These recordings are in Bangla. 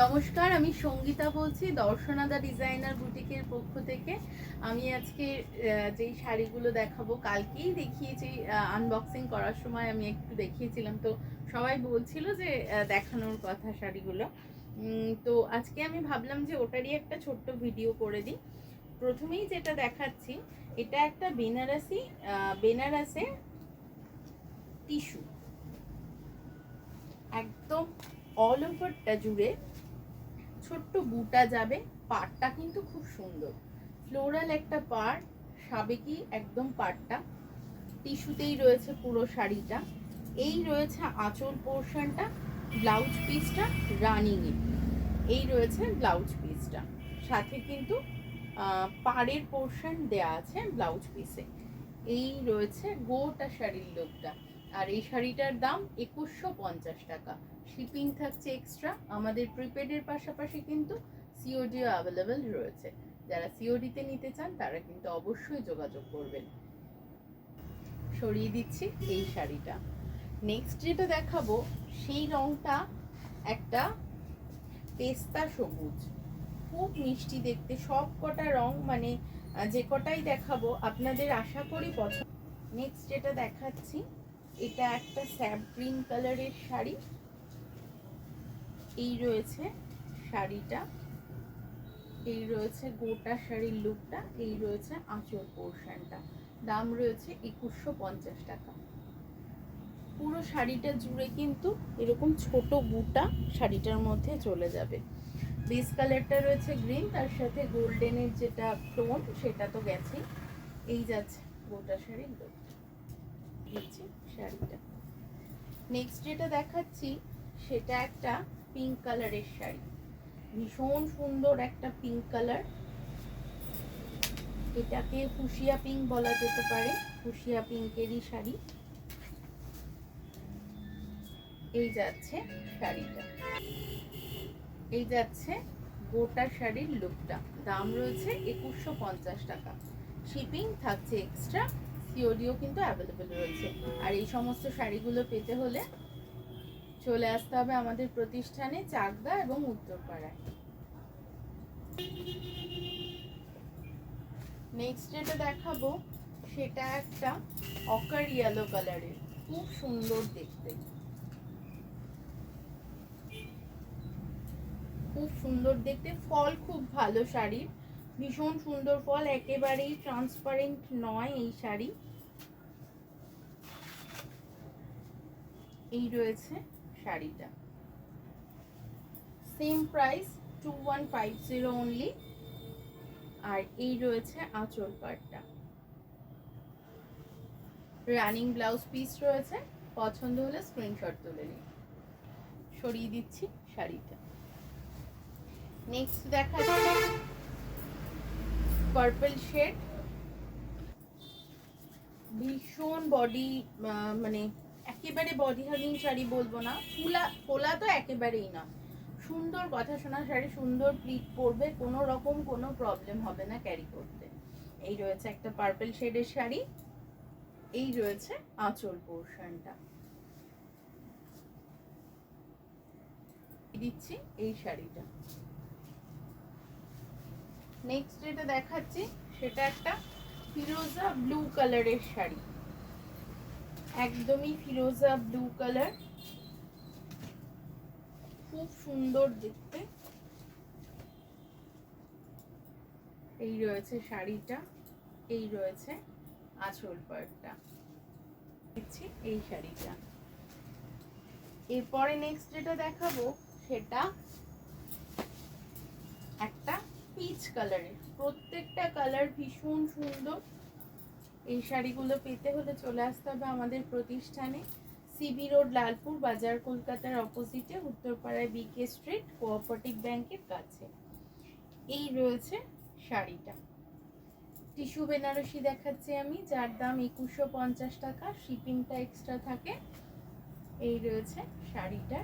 নমস্কার, আমি সঙ্গীতা বলছি দর্শনাদা ডিজাইনার বুটিকের পক্ষ থেকে। আমি আজকে যেই শাড়িগুলো দেখাবো কালকেই দেখিয়েছি, আনবক্সিং করার সময় আমি একটু দেখিয়েছিলাম, তো সবাই বলছিল যে দেখানোর কথা শাড়িগুলো। তো আজকে আমি ভাবলাম যে ওটারই একটা ছোট্ট ভিডিও করে দিই। প্রথমেই যেটা দেখাচ্ছি, এটা একটা বেনারসের টিস্যু, একদম অল ওভারটা জুড়ে ছোট্ট বুটা যাবে। পাড়টা কিন্তু খুব সুন্দর, ফ্লোরাল একটা পাড়, সাবেকি একদম পাড়টা। টিস্যুতেই রয়েছে পুরো শাড়িটা। এই রয়েছে আঁচল পোর্শনটা, ব্লাউজ পিসটা রানিং এ। এই রয়েছে ব্লাউজ পিসটা, সাথে কিন্তু পাড়ের পোর্শন দেয়া আছে ব্লাউজ পিসে। এই রয়েছে গোটা শাড়ির লুকটা। আর এই শাড়িটার দাম 2150 টাকা। শিপিং থাকছে এক্সট্রা। আমাদের প্রিপেডের পাশাপাশি কিন্তু সিওডিও অ্যাভেলেবেল রয়েছে। যারা সিওডিতে নিতে চান তারা কিন্তু অবশ্যই যোগাযোগ করবেন। সরিয়ে দিচ্ছি এই শাড়িটা। নেক্সট যেটা দেখাবো, সেই রংটা একটা পেস্তা সবুজ, খুব মিষ্টি দেখতে। সব কটা রং মানে যে কটাই দেখাবো আপনাদের আশা করি পছন্দ। নেক্সট যেটা দেখাচ্ছি, এটা একটা স্যাপ গ্রিন কালারের শাড়ি। এই রয়েছে শাড়িটা, এই রয়েছে গোটা শাড়ির লুকটা, এই রয়েছে আঁচল পোর্শনটা। দাম রয়েছে 2150 টাকা। পুরো শাড়িটা জুড়ে কিন্তু এরকম ছোট বুটা শাড়িটার মধ্যে চলে যাবে। বেস কালারটা রয়েছে গ্রিন, তার সাথে গোল্ডেনের যেটা টোন সেটা তো গেছেই। এই যাচ্ছে গোটা শাড়ির লুক, দিচ্ছি শাড়িটা। নেক্সট যেটা দেখাচ্ছি, সেটা একটা পিঙ্ক কালারের শাড়ি, ভীষণ সুন্দর একটা পিঙ্ক কালার। এটাকে ফুসিয়া পিঙ্ক বলা যেতে পারে, ফুসিয়া পিঙ্কেরই শাড়ি। এই যাচ্ছে শাড়িটা, এই যাচ্ছে গোটা শাড়ির লুকটা। দাম রয়েছে 2150 টাকা। শিপিং থাকছে এক্সট্রা, সিওডিও কিন্তু অ্যাভেলেবেল রয়েছে। আর এই সমস্ত শাড়িগুলো পেতে হলে চলে আসতে হবে আমাদের প্রতিষ্ঠানে, চাকদা এবং উত্তরপাড়ায়। নেক্সট যেটা দেখাবো, সেটা একটা অকার ইয়েলো কালারের, খুব সুন্দর দেখতে, খুব সুন্দর দেখতে। ফল খুব ভালো শাড়ির, ভীষণ সুন্দর ফল, একেবারেই ট্রান্সপারেন্ট নয় এই শাড়ি। এই রয়েছে শাড়িটা, সেম প্রাইস 2150 অনলি। আর এই রয়েছে আঁচল পাড়টা, রানিং ব্লাউজ পিস রয়েছে। পছন্দ হলে স্ক্রিনশট তুলে নিন। সরিয়ে দিচ্ছি শাড়িটা। নেক্সট দেখাচ্ছি পার্পল শেড, ভীষণ বডি, মানে একেবারে বডি হাগিং শাড়ি বলবো না, খোলা তো একেবারেই না। সুন্দর কথা শোনা শাড়ি, সুন্দর প্লিট পরবে, কোনো রকম কোনো প্রবলেম হবে না ক্যারি করতে। এই রয়েছে একটা পার্পল শেডের শাড়ি। এই রয়েছে আঁচল পোর্শনটা, দিচ্ছি এই শাড়িটা। নেক্সট যেটা দেখাচ্ছি, সেটা একটা ফিরোজা ব্লু কালারের শাড়ি, একদমই ফিরোজা ব্লু কালার, খুব সুন্দর দেখতে। এই রয়েছে শাড়িটা, এই রয়েছে আঁচল পাড়টা, দিচ্ছি এই শাড়িটা। এরপরে নেক্সট যেটা দেখাবো, সেটা একটা পিচ কালারের, প্রত্যেকটা কালার ভীষণ সুন্দর। এই শাড়িগুলো পেতে হলে চলে আসতে হবে আমাদের প্রতিষ্ঠানে, সিবি রোড, লালপুর বাজার, কলকাতার অপোজিটে, উত্তরপাড়ায় বিকে স্ট্রিট, কোঅপারেটিভ ব্যাংকের কাছে। এই রয়েছে শাড়িটা। টিস্যু বেনারসি দেখাচ্ছি আমি, যার দাম 2150 টাকা, শিপিংটা এক্সট্রা থাকে। এই রয়েছে শাড়িটা,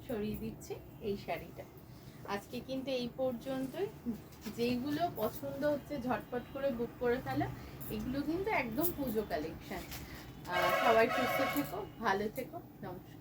সরিয়ে দিচ্ছি এই শাড়িটা। আজকে কিন্তু এই পর্যন্তই। যেইগুলো পছন্দ হচ্ছে ঝটপট করে বুক করে ফেলো, এগুলো কিন্তু একদম পুজো কালেকশন। সবাই সুস্থ থেকো, ভালো থেকো, নমস্কার।